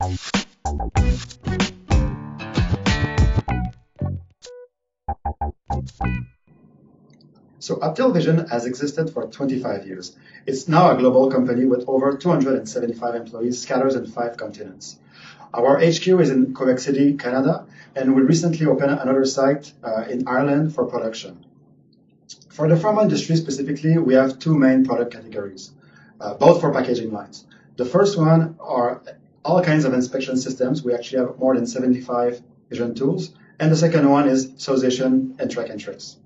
So Optel Vision has existed for 25 years. It's now a global company with over 275 employees scattered in 5 continents. Our HQ is in Quebec City, Canada, and we recently opened another site in Ireland for production. For the pharma industry specifically, we have 2 main product categories, both for packaging lines. The first one are all kinds of inspection systems. We actually have more than 75 vision tools. And the second one is serialization and track and trace.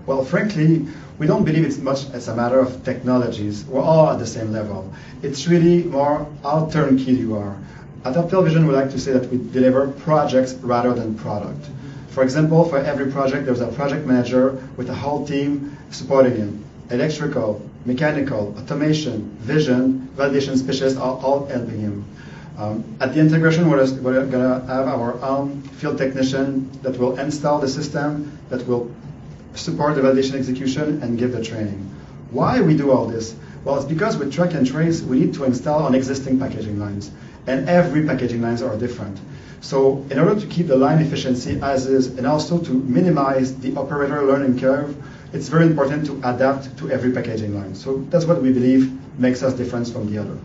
Well, frankly, we don't believe it's much as a matter of technologies. We're all at the same level. It's really more how turnkey you are. At Optel Vision, we like to say that we deliver projects rather than product. For example, for every project, there's a project manager with a whole team supporting him. Electrical, mechanical, automation, vision, validation specialists are all helping him. At the integration, we're going to have our own field technician that will install the system, that will support the validation execution and give the training. Why we do all this? Well, it's because with track and trace, we need to install on existing packaging lines. And every packaging lines are different. So in order to keep the line efficiency as is, and also to minimize the operator learning curve, it's very important to adapt to every packaging line. So that's what we believe makes us different from the other.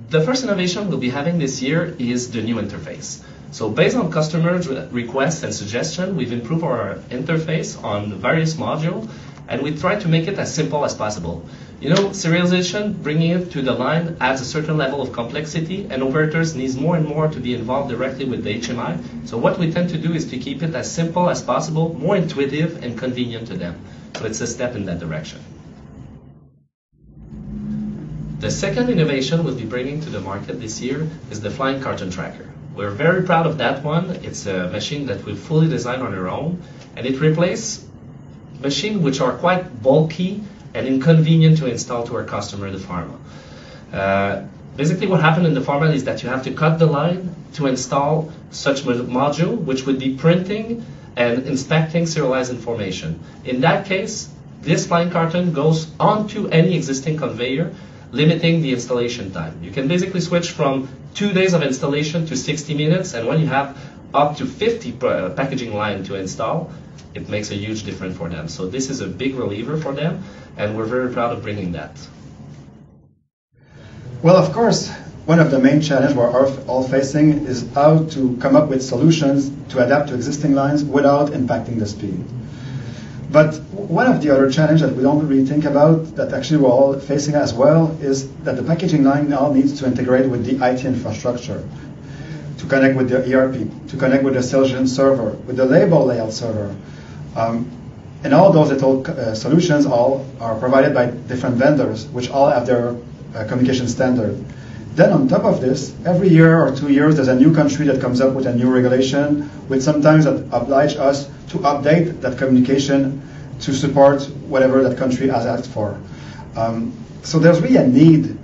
The first innovation we'll be having this year is the new interface. So based on customers' requests and suggestions, we've improved our interface on various modules, and we try to make it as simple as possible. You know, serialization, bringing it to the line, adds a certain level of complexity, and operators need more and more to be involved directly with the HMI. So what we tend to do is to keep it as simple as possible, more intuitive and convenient to them. So it's a step in that direction. The second innovation we'll be bringing to the market this year is the flying carton tracker. We're very proud of that one. It's a machine that we fully designed on our own, and it replaces machines which are quite bulky and inconvenient to install to our customer, the pharma. Basically what happened in the pharma is that you have to cut the line to install such module, which would be printing and inspecting serialized information. In that case, this flying carton goes onto any existing conveyor, limiting the installation time. You can basically switch from 2 days of installation to 60 minutes, and when you have up to 50 packaging line to install, it makes a huge difference for them. So this is a big reliever for them, and we're very proud of bringing that. Well, of course, one of the main challenges we're all facing is how to come up with solutions to adapt to existing lines without impacting the speed. But one of the other challenges that we don't really think about, that actually we're all facing as well, is that the packaging line now needs to integrate with the IT infrastructure, to connect with the ERP, to connect with the serialization server, with the label layout server. And all those little solutions all are provided by different vendors, which all have their communication standard. Then on top of this, every year or 2 years, there's a new country that comes up with a new regulation, which sometimes oblige us to update that communication to support whatever that country has asked for. So there's really a need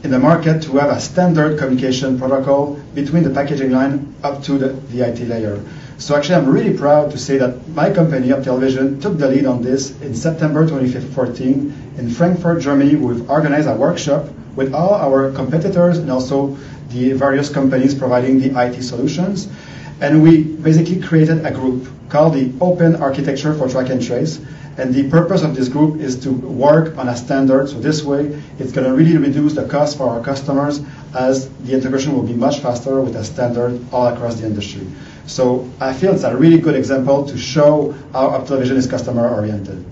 in the market to have a standard communication protocol between the packaging line up to the IT layer. So actually, I'm really proud to say that my company, Optel Vision, took the lead on this in September 2014 in Frankfurt, Germany. We've organized a workshop with all our competitors and also the various companies providing the IT solutions. And we basically created a group called the Open Architecture for Track and Trace. And the purpose of this group is to work on a standard. So this way, it's going to really reduce the cost for our customers, as the integration will be much faster with a standard all across the industry. So I feel it's a really good example to show how Optel Vision is customer oriented.